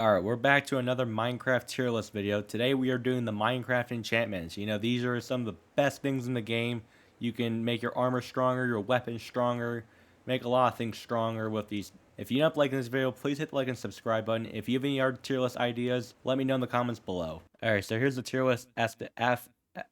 Alright, we're back to another Minecraft tier list video. Today we are doing the Minecraft enchantments. You know, these are some of the best things in the game. You can make your armor stronger, your weapons stronger, make a lot of things stronger with these. If you end up liking this video, please hit the like and subscribe button. If you have any other tier list ideas, let me know in the comments below. Alright, so here's the tier list S to F,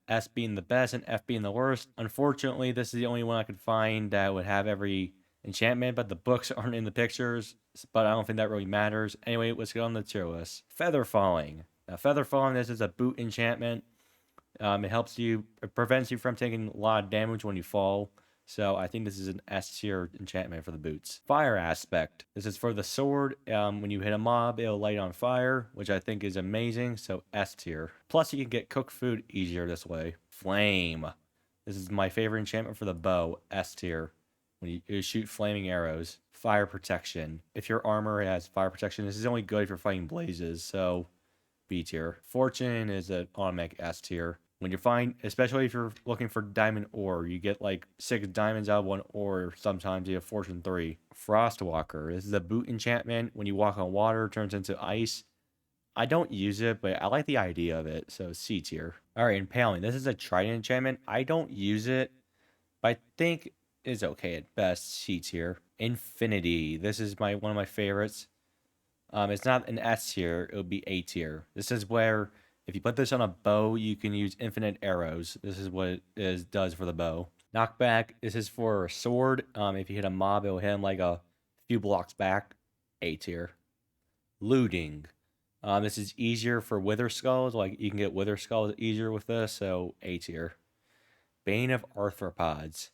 S being the best and F being the worst. Unfortunately, this is the only one I could find that would have every enchantment, but the books aren't in the pictures, but I don't think that really matters. Anyway, let's get on the tier list. Feather Falling. Now, Feather Falling, this is a boot enchantment. It prevents you from taking a lot of damage when you fall. So I think this is an S tier enchantment for the boots. Fire Aspect. This is for the sword. When you hit a mob, it'll light on fire, which I think is amazing. So S tier. Plus, you can get cooked food easier this way. Flame. This is my favorite enchantment for the bow. S tier. When you shoot flaming arrows. Fire Protection. If your armor has fire protection, this is only good if you're fighting blazes, so B tier. Fortune is an automatic S tier. When you find, especially if you're looking for diamond ore, you get like 6 diamonds out of 1 ore. Sometimes you have Fortune 3. Frostwalker. This is a boot enchantment. When you walk on water, it turns into ice. I don't use it, but I like the idea of it, so C tier. Alright, Impaling. This is a trident enchantment. I don't use it, but I think is okay at best. C tier. Infinity. This is one of my favorites. It's not an S tier. It would be A tier. This is where if you put this on a bow, you can use infinite arrows. This is what does for the bow. Knockback. This is for a sword. If you hit a mob, it'll hit him like a few blocks back. A tier. Looting. This is easier for wither skulls. Like you can get wither skulls easier with this, so A tier. Bane of Arthropods.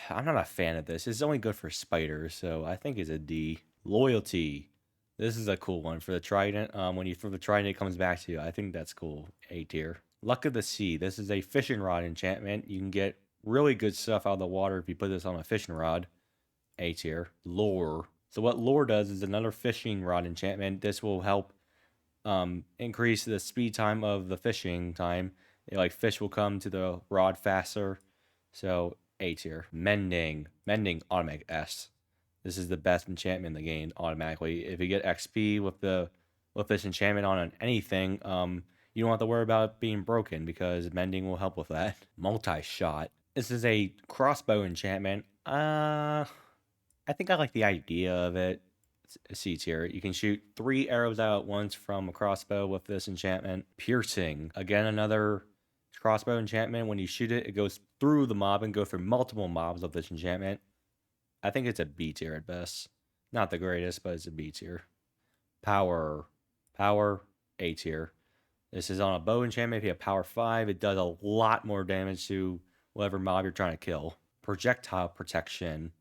I'm not a fan of this. It's only good for spiders, so I think it's a D. Loyalty. This is a cool one for the trident. When you throw the trident, it comes back to you. I think that's cool. A tier. Luck of the Sea. This is a fishing rod enchantment. You can get really good stuff out of the water if you put this on a fishing rod. A tier. Lure. So what lure does is another fishing rod enchantment. This will help increase the speed time of the fishing time. Like fish will come to the rod faster. So A tier. Mending. Mending automatic S. This is the best enchantment in the game automatically. If you get XP with this enchantment on anything, you don't have to worry about it being broken because mending will help with that. Multi-shot. This is a crossbow enchantment. I think I like the idea of it. C tier. You can shoot 3 arrows out at once from a crossbow with this enchantment. Piercing. Again, another crossbow enchantment. When you shoot it, it goes through the mob and go through multiple mobs of this enchantment. I think it's a B tier at best. Not the greatest, but it's a B tier. Power. Power, A tier. This is on a bow enchantment. If you have power 5, it does a lot more damage to whatever mob you're trying to kill. Projectile protection.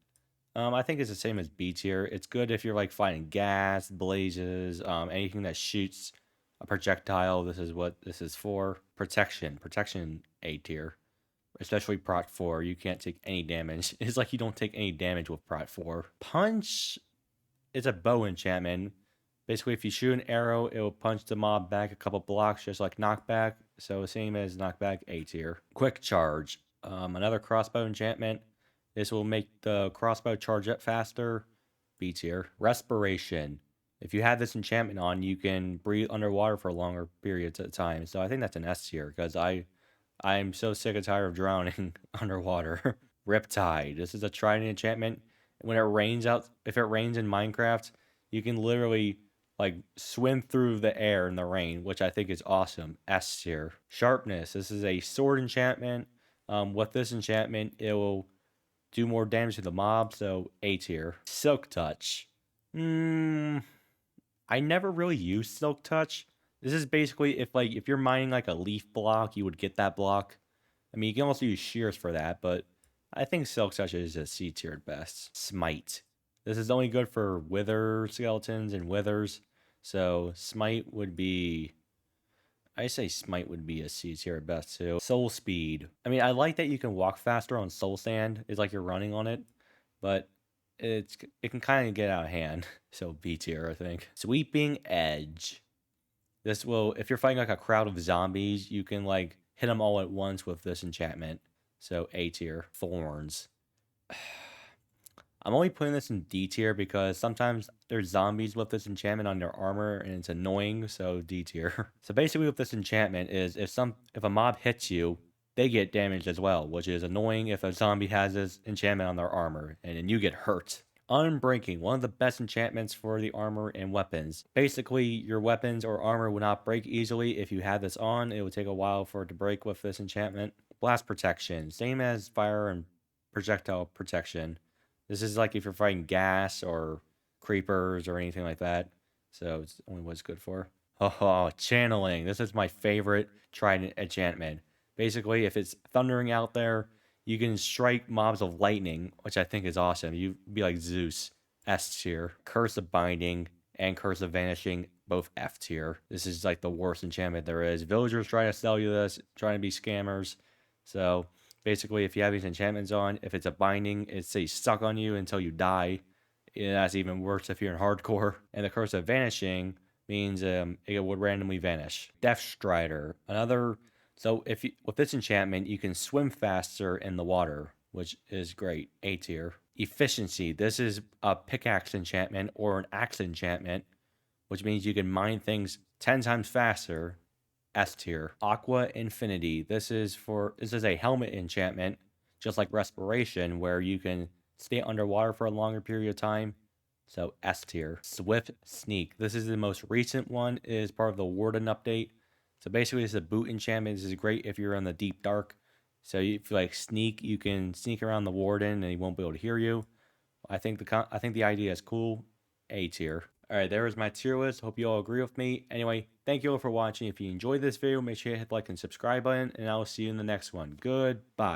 I think it's the same as B tier. It's good if you're like fighting gas, blazes, anything that shoots a projectile. This is what this is for. Protection. Protection A tier. Especially Prot 4. You can't take any damage. It's like you don't take any damage with Prot 4. Punch is a bow enchantment. Basically, if you shoot an arrow, it will punch the mob back a couple blocks, just like knockback. So same as knockback, A tier. Quick charge. Another crossbow enchantment. This will make the crossbow charge up faster. B tier. Respiration. If you have this enchantment on, you can breathe underwater for longer periods of time. So I think that's an S tier because I'm so sick and tired of drowning underwater. Riptide. This is a trident enchantment. When it rains out, if it rains in Minecraft, you can literally like swim through the air in the rain, which I think is awesome. S tier. Sharpness. This is a sword enchantment. With this enchantment, it will do more damage to the mob, so A tier. Silk Touch. I never really used Silk Touch. This is basically if you're mining like a leaf block, you would get that block. I mean, you can also use shears for that, but I think Silk Touch is a C tier at best. Smite. This is only good for wither skeletons and withers, so Smite would be. I say Smite would be a C tier at best too. Soul Speed. I mean, I like that you can walk faster on Soul Sand. It's like you're running on it, but it can kind of get out of hand. So B tier, I think. Sweeping Edge. This will, if you're fighting like a crowd of zombies, you can like hit them all at once with this enchantment. So A tier. Thorns. I'm only putting this in D tier because sometimes there's zombies with this enchantment on their armor and it's annoying, so D tier. So basically with this enchantment is if a mob hits you, they get damaged as well, which is annoying if a zombie has this enchantment on their armor and then you get hurt. Unbreaking, one of the best enchantments for the armor and weapons. Basically, your weapons or armor will not break easily if you have this on. It would take a while for it to break with this enchantment. Blast protection, same as fire and projectile protection. This is like if you're fighting gas or creepers or anything like that. So it's only what it's good for. Oh, channeling. This is my favorite trident enchantment. Basically, if it's thundering out there, you can strike mobs of lightning, which I think is awesome. You'd be like Zeus, S tier. Curse of Binding and Curse of Vanishing, both F tier. This is like the worst enchantment there is. Villagers try to sell you this, trying to be scammers. So basically, if you have these enchantments on, if it's a binding, it stays stuck on you until you die. Yeah, that's even worse if you're in hardcore. And the Curse of Vanishing means it would randomly vanish. Death Strider, another. So if you, with this enchantment, you can swim faster in the water, which is great. A tier. Efficiency. This is a pickaxe enchantment or an axe enchantment, which means you can mine things 10 times faster. S tier. Aqua Infinity. This is a helmet enchantment, just like Respiration, where you can stay underwater for a longer period of time. So S tier. Swift Sneak. This is the most recent one. It is part of the Warden update. So basically, it's a boot enchantment. This is great if you're in the deep dark. So if you like sneak, you can sneak around the Warden and he won't be able to hear you. I think the idea is cool. A tier. All right, there is my tier list. Hope you all agree with me. Anyway, thank you all for watching. If you enjoyed this video, make sure you hit the like and subscribe button, and I will see you in the next one. Goodbye.